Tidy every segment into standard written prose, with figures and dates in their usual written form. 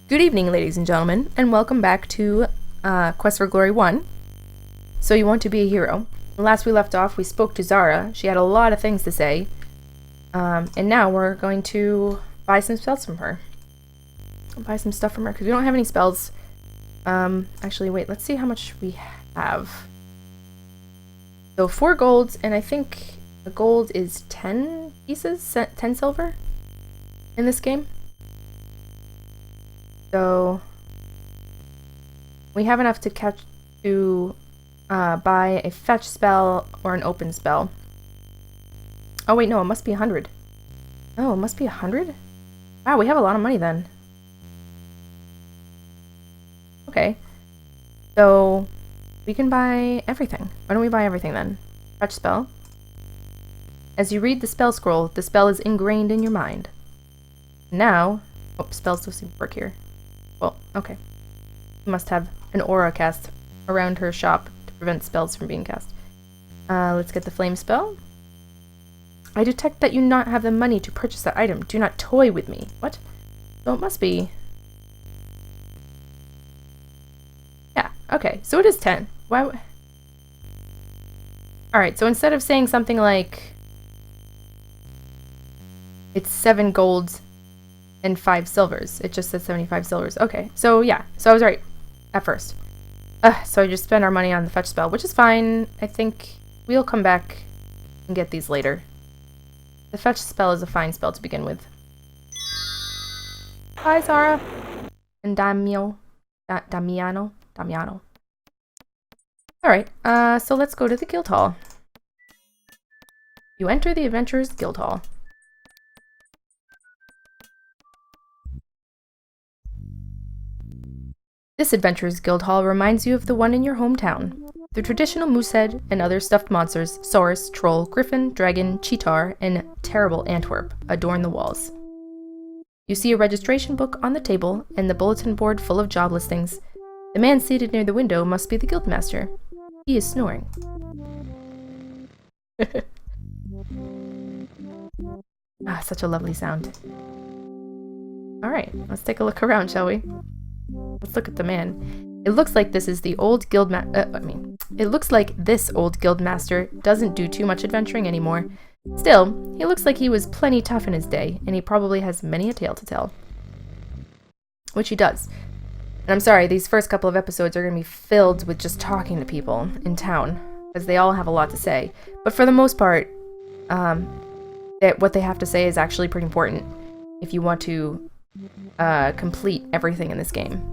Good evening, ladies and gentlemen, and welcome back to Quest for Glory 1. So you want to be a hero. Last we left off, we spoke to Zara. She had a lot of things to say. And now we're going to buy some spells from her. Buy some stuff from her, because we don't have any spells. Actually, wait, let's see how much we have. So 4 golds, and I think a gold is 10 pieces? 10 silver? In this game? So we have enough to buy a fetch spell or an open spell. Oh wait, no, it must be 100. Oh, it must be 100? Wow, we have a lot of money then. Okay. So we can buy everything. Why don't we buy everything then? Fetch spell. As you read the spell scroll, the spell is ingrained in your mind. Now, oh, spells don't seem to work here. Well, okay. We must have an aura cast around her shop to prevent spells from being cast. Let's get the flame spell. I detect that you not have the money to purchase that item. Do not toy with me. What? So it must be... Yeah, okay. So it is 10. Why? Alright, so instead of saying something like... It's 7 golds and 5 silvers. It just says 75 silvers. Okay, so yeah. So I was right at first. So I just spent our money on the fetch spell, which is fine. I think we'll come back and get these later. The fetch spell is a fine spell to begin with. Hi, Zara. And Damiano. Alright, so let's go to the guild hall. You enter the Adventurers Guild Hall. This Adventurers Guild Hall reminds you of the one in your hometown. The traditional moosehead and other stuffed monsters, saurus, troll, griffin, dragon, cheetar, and terrible Antwerp adorn the walls. You see a registration book on the table and the bulletin board full of job listings. The man seated near the window must be the guildmaster. He is snoring. Such a lovely sound. Alright, let's take a look around, shall we? Let's look at the man. It looks like this is the old it looks like this old guildmaster doesn't do too much adventuring anymore. Still, he looks like he was plenty tough in his day, and he probably has many a tale to tell. Which he does. And I'm sorry, these first couple of episodes are going to be filled with just talking to people in town, because they all have a lot to say. But for the most part, what they have to say is actually pretty important if you want to complete everything in this game.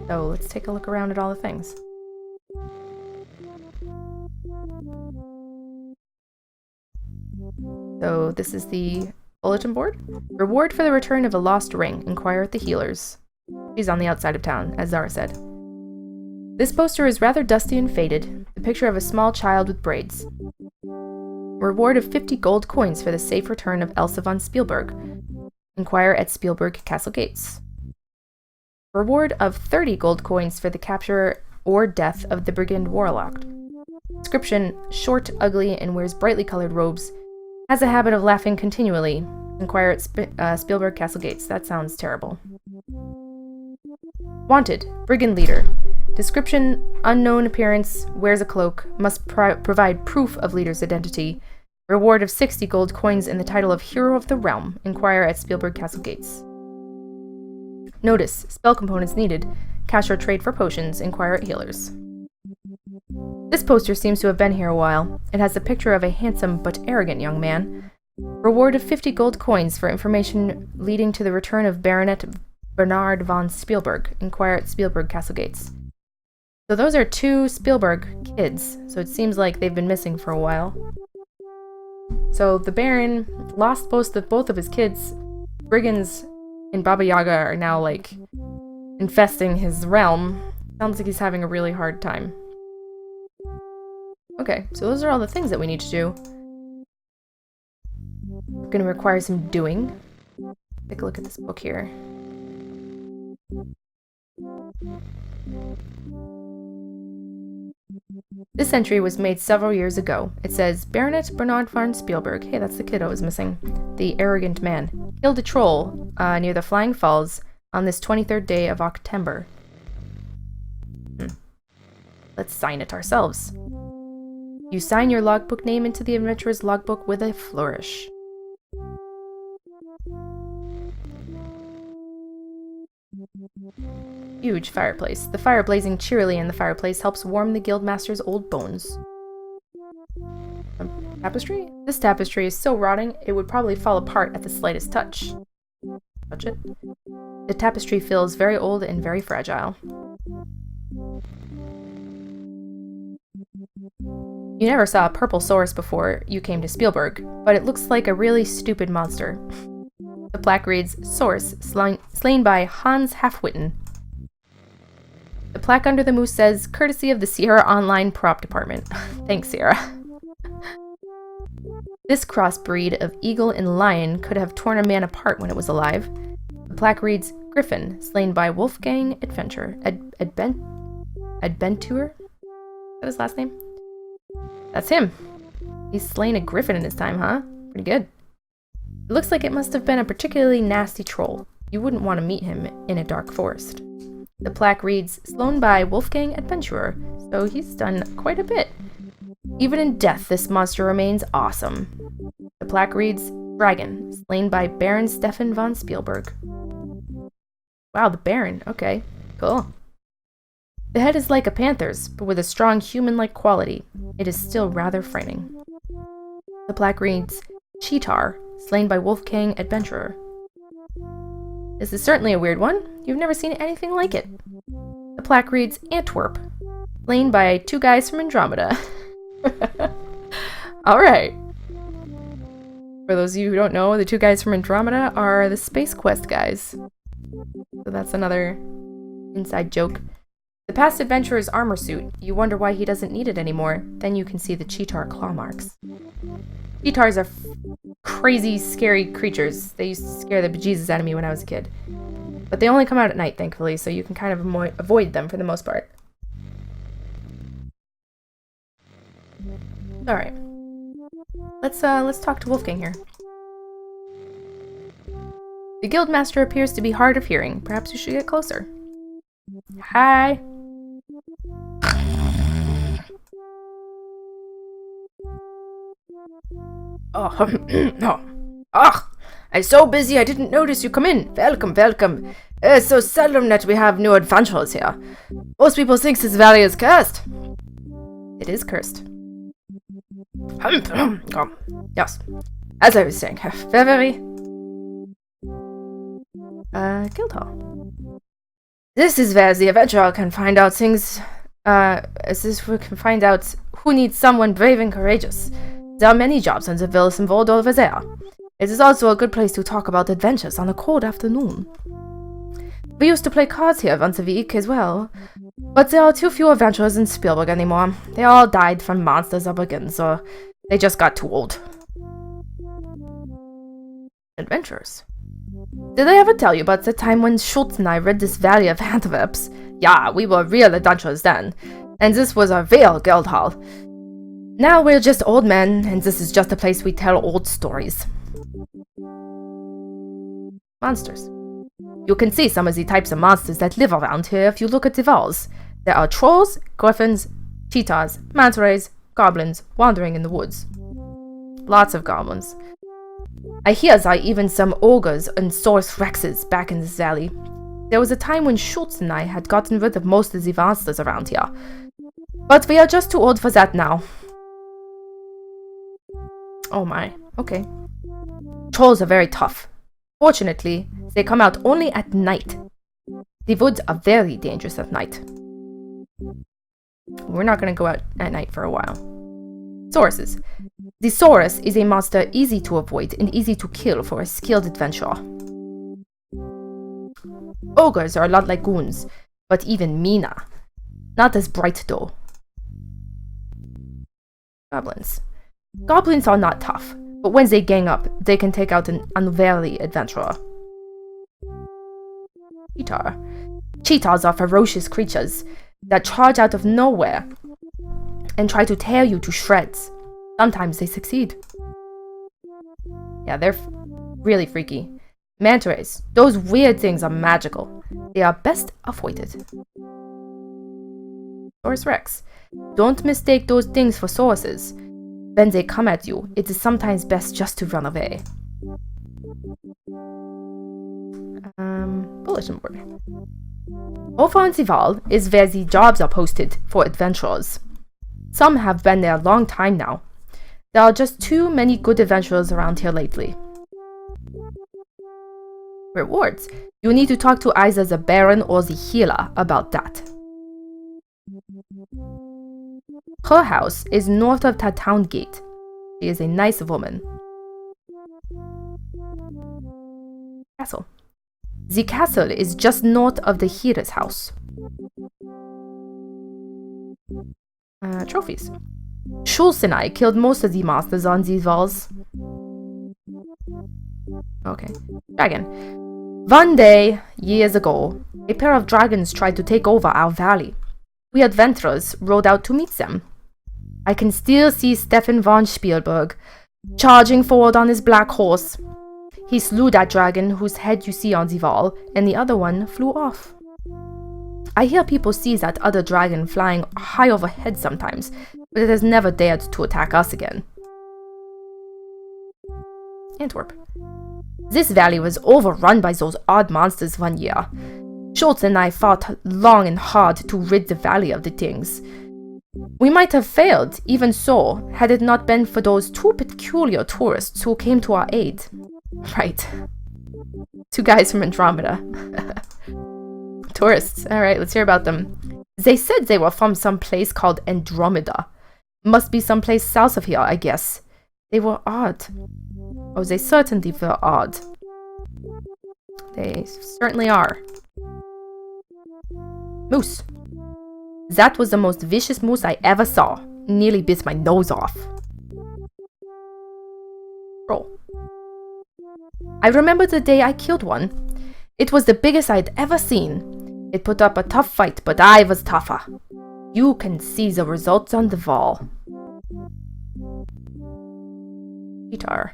So let's take a look around at all the things. So this is the bulletin board. Reward for the return of a lost ring. Inquire at the healers. She's on the outside of town, as Zara said. This poster is rather dusty and faded. The picture of a small child with braids. Reward of 50 gold coins for the safe return of Elsa von Spielberg. Inquire at Spielberg Castle Gates. Reward of 30 gold coins for the capture or death of the brigand Warlock. Description: short, ugly, and wears brightly colored robes. Has a habit of laughing continually. Inquire at Spielberg Castle Gates. That sounds terrible. Wanted: brigand leader. Description: unknown appearance, wears a cloak, must provide proof of leader's identity. Reward of 60 gold coins and the title of Hero of the Realm. Inquire at Spielberg Castle Gates. Notice: spell components needed. Cash or trade for potions. Inquire at healers. This poster seems to have been here a while. It has a picture of a handsome but arrogant young man. Reward of 50 gold coins for information leading to the return of Baronet Bernard von Spielberg. Inquire at Spielberg Castle Gates. So those are 2 Spielberg kids, so it seems like they've been missing for a while. So the Baron lost both of his kids. Brigands and Baba Yaga are now, like, infesting his realm. Sounds like he's having a really hard time. Okay, so those are all the things that we need to do. We're going to require some doing. Take a look at this book here. This entry was made several years ago. It says, Baronet Bernard von Spielberg, hey, that's the kid I was missing, the arrogant man, killed a troll near the Flying Falls on this 23rd day of October. Let's sign it ourselves. You sign your logbook name into the adventurer's logbook with a flourish. Huge fireplace. The fire blazing cheerily in the fireplace helps warm the guildmaster's old bones. A tapestry? This tapestry is so rotting, it would probably fall apart at the slightest touch. Touch it? The tapestry feels very old and very fragile. You never saw a purple saurus before you came to Spielberg, but it looks like a really stupid monster. The plaque reads, Saurus, slain by Hans Halfwitten. The plaque under the moose says, courtesy of the Sierra Online Prop Department. Thanks, Sierra. This crossbreed of eagle and lion could have torn a man apart when it was alive. The plaque reads, Griffin, slain by Wolfgang Adventure. Adventure? Is that his last name? That's him. He's slain a griffin in his time, huh? Pretty good. It looks like it must have been a particularly nasty troll. You wouldn't want to meet him in a dark forest. The plaque reads, slain by Wolfgang Adventurer, so he's done quite a bit. Even in death, this monster remains awesome. The plaque reads, Dragon, slain by Baron Stefan von Spielberg. Wow, the Baron. Okay, cool. The head is like a panther's, but with a strong human-like quality. It is still rather frightening. The plaque reads, Cheetar, slain by Wolfgang Adventurer. This is certainly a weird one. You've never seen anything like it. The plaque reads, Antwerp, slain by two guys from Andromeda. Alright. For those of you who don't know, the two guys from Andromeda are the Space Quest guys. So that's another inside joke. The past adventurer's armor suit. You wonder why he doesn't need it anymore. Then you can see the Cheetar claw marks. Cheetars are crazy, scary creatures. They used to scare the bejesus out of me when I was a kid. But they only come out at night, thankfully, so you can kind of avoid them for the most part. Alright. Let's talk to Wolfgang here. The guildmaster appears to be hard of hearing. Perhaps you should get closer. Hi. I'm so busy I didn't notice you come in. Welcome, welcome. It's so seldom that we have new adventurers here. Most people think this valley is cursed. It is cursed. Yes. As I was saying, very... Guildhall. This is where the adventurer can find out things, this is where we can find out who needs someone brave and courageous. There are many jobs in the Wilson Vault over there. It is also a good place to talk about adventures on a cold afternoon. We used to play cards here once a week as well, but there are too few adventurers in Spielberg anymore. They all died from monsters or brigands, or they just got too old. Adventurers? Did I ever tell you about the time when Schultz and I read this Valley of Antwerps? Yeah, we were real adventurers then, and this was a real Guildhall. Now we're just old men, and this is just a place we tell old stories. Monsters. You can see some of the types of monsters that live around here if you look at the walls. There are trolls, griffins, cheetahs, manta rays, goblins wandering in the woods. Lots of goblins. I hear there are even some ogres and Saurus rexes back in this valley. There was a time when Schultz and I had gotten rid of most of the monsters around here. But we are just too old for that now. Oh my, okay. Trolls are very tough. Fortunately, they come out only at night. The woods are very dangerous at night. We're not going to go out at night for a while. Sauruses. The Saurus is a monster easy to avoid and easy to kill for a skilled adventurer. Ogres are a lot like goons, but even meaner. Not as bright though. Goblins. Goblins are not tough, but when they gang up, they can take out an unwary adventurer. Cheetar. Cheetahs are ferocious creatures that charge out of nowhere and try to tear you to shreds. Sometimes they succeed. Yeah, they're really freaky. Manta rays. Those weird things are magical. They are best avoided. Saurus Rex. Don't mistake those things for sauruses. When they come at you, it is sometimes best just to run away. Bulletin board. Over on Zival is where the jobs are posted for adventurers. Some have been there a long time now. There are just too many good adventurers around here lately. Rewards. You need to talk to either the Baron or the healer about that. Her house is north of the town gate. She is a nice woman. Castle. The castle is just north of the healer's house. Trophies. Schultz and I killed most of the monsters on these walls. Okay. Dragon. One day, years ago, a pair of dragons tried to take over our valley. We adventurers rode out to meet them. I can still see Stefan von Spielberg charging forward on his black horse. He slew that dragon whose head you see on the wall, and the other one flew off. I hear people see that other dragon flying high overhead sometimes, but it has never dared to attack us again. Antwerp. This valley was overrun by those odd monsters one year. Schultz and I fought long and hard to rid the valley of the things. We might have failed, even so, had it not been for those two peculiar tourists who came to our aid. Right. Two guys from Andromeda. Tourists. Alright, let's hear about them. They said they were from some place called Andromeda. Must be someplace south of here, I guess. They were odd. Oh, they certainly were odd. They certainly are. Moose. That was the most vicious moose I ever saw. Nearly bit my nose off. Troll. I remember the day I killed one. It was the biggest I'd ever seen. It put up a tough fight, but I was tougher. You can see the results on the wall. Cheetah.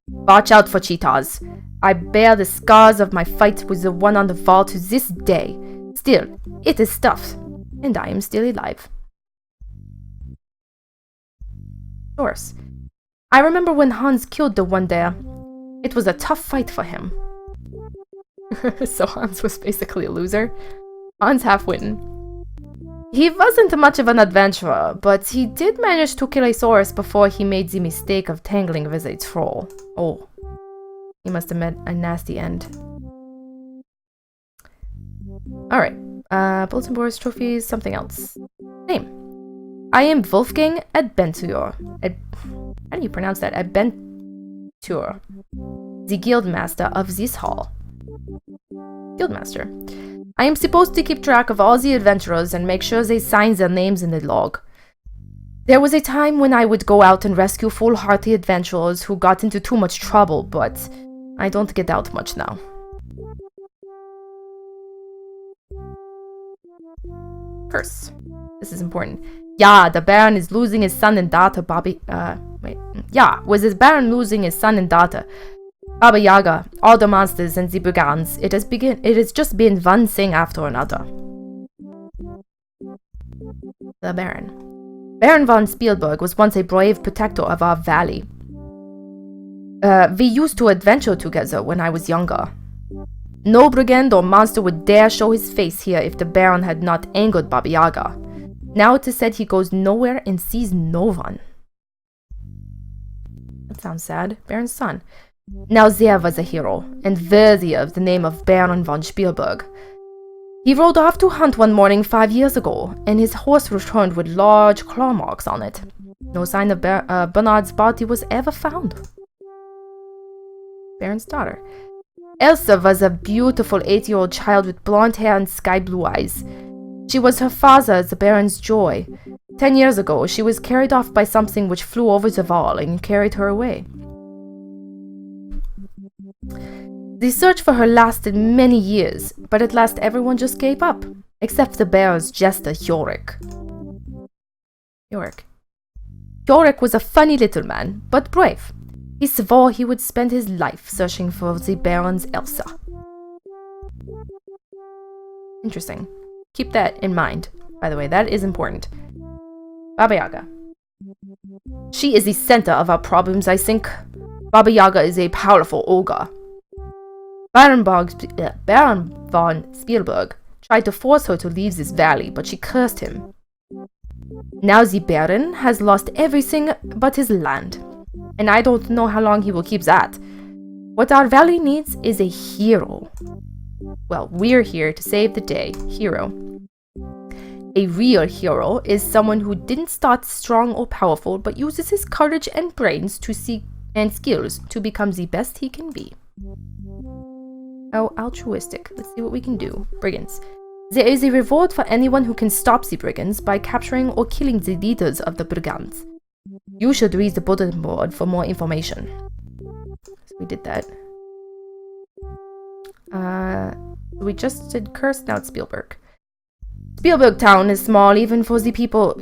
Watch out for cheetahs. I bear the scars of my fight with the one on the wall to this day. Still, it is tough, and I am still alive. Horse. I remember when Hans killed the one there. It was a tough fight for him. So Hans was basically a loser. Hans half-witting. He wasn't much of an adventurer, but he did manage to kill a Saurus before he made the mistake of tangling with a troll. Oh, he must have met a nasty end. Alright, bulletin boards, trophies, something else. Name. I am Wolfgang Adventure. How do you pronounce that? Adventure. The guildmaster of this hall. Guildmaster. I am supposed to keep track of all the adventurers and make sure they sign their names in the log. There was a time when I would go out and rescue foolhardy adventurers who got into too much trouble, but I don't get out much now. Curse. This is important. Yeah, the Baron is losing his son and daughter, with his Baron losing his son and daughter, Baba Yaga, all the monsters and the brigands, it has just been one thing after another. The Baron. Baron von Spielberg was once a brave protector of our valley. We used to adventure together when I was younger. No brigand or monster would dare show his face here if the Baron had not angered Baba Yaga. Now it is said he goes nowhere and sees no one. That sounds sad. Baron's son. Now there was a hero, and worthy of the name of Baron von Spielberg. He rode off to hunt one morning 5 years ago, and his horse returned with large claw marks on it. No sign of Bernard's body was ever found. Baron's daughter. Elsa was a beautiful 8-year-old child with blonde hair and sky-blue eyes. She was her father, the Baron's joy. 10 years ago, she was carried off by something which flew over the wall and carried her away. The search for her lasted many years, but at last everyone just gave up, except the Baron's jester Yorick. Yorick was a funny little man, but brave. He swore he would spend his life searching for the Baron's Elsa. Interesting. Keep that in mind. By the way, that is important. Baba Yaga. She is the center of our problems, I think. Baba Yaga is a powerful ogre. Baron von Spielberg tried to force her to leave this valley, but she cursed him. Now the Baron has lost everything but his land, and I don't know how long he will keep that. What our valley needs is a hero. Well, we're here to save the day. Hero. A real hero is someone who didn't start strong or powerful, but uses his courage and brains and skills to become the best he can be. Oh, altruistic. Let's see what we can do. Brigands. There is a reward for anyone who can stop the brigands by capturing or killing the leaders of the brigands. You should read the bulletin board for more information. So we did that. We just did Curse, now it's Spielberg. Spielberg Town is small even for the people,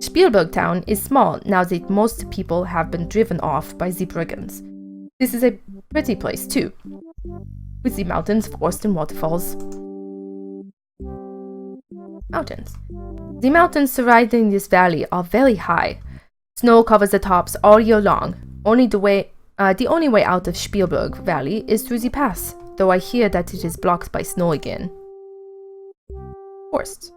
Spielberg Town is small now that most people have been driven off by the brigands. This is a pretty place too, with the mountains, forests, and waterfalls. Mountains. The mountains surrounding this valley are very high. Snow covers the tops all year long. The only way out of Spielberg Valley is through the pass, though I hear that it is blocked by snow again. Forests.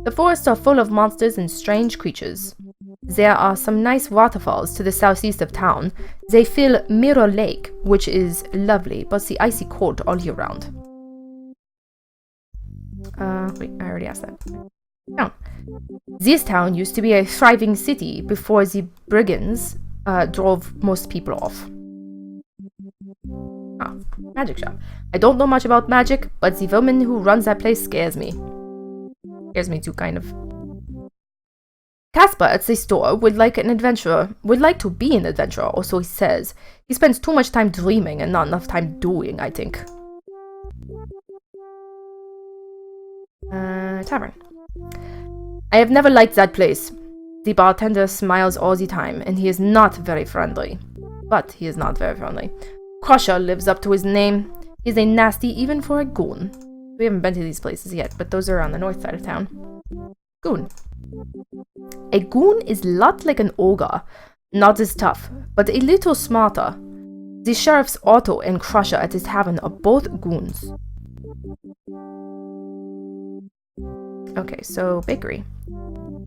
The forests are full of monsters and strange creatures. There are some nice waterfalls to the southeast of town. They fill Mirror Lake, which is lovely, but the icy cold all year round. Wait, I already asked that. Town. This town used to be a thriving city before the brigands drove most people off. Magic shop. I don't know much about magic, but the woman who runs that place scares me. Scares me too, kind of. Casper at the store would like to be an adventurer, or so he says. He spends too much time dreaming and not enough time doing, I think. Tavern. I have never liked that place. The bartender smiles all the time, and he is not very friendly. But he is not very friendly. Crusher lives up to his name. He is a nasty even for a goon. We haven't been to these places yet, but those are on the north side of town. Goon. A goon is a lot like an ogre. Not as tough, but a little smarter. The sheriff's Otto and Crusher at his tavern are both goons. Okay, so bakery.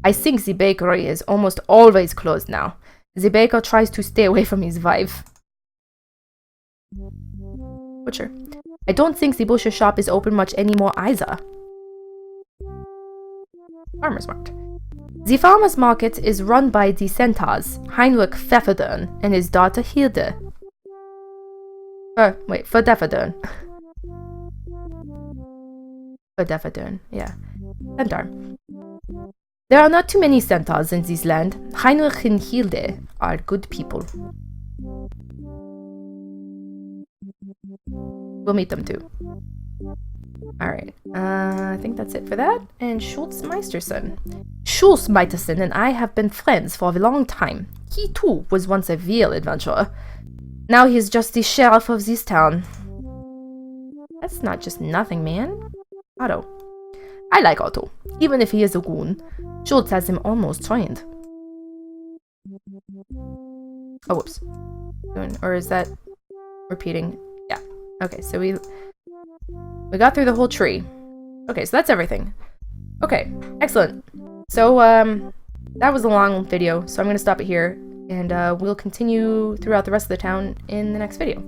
I think the bakery is almost always closed now. The baker tries to stay away from his wife. Butcher. I don't think the butcher shop is open much anymore either. Farmer's market. The farmer's market is run by the centaurs, Heinrich Pfefferdern and his daughter Hilde. Pfefferdern. Pfefferdern, yeah. Centaur. There are not too many centaurs in this land. Heinrich and Hilde are good people. We'll meet them too. Alright, I think that's it for that. And Schultz Meisterson. Schultz Meisterson and I have been friends for a long time. He too was once a real adventurer. Now he is just the sheriff of this town. That's not just nothing, man. Otto. I like Otto, even if he is a goon. Schultz has him almost trained. Oh, whoops. Or is that repeating? Yeah. Okay, so we got through the whole tree. Okay, so that's everything. Okay, excellent. So, that was a long video, so I'm going to stop it here, and we'll continue throughout the rest of the town in the next video.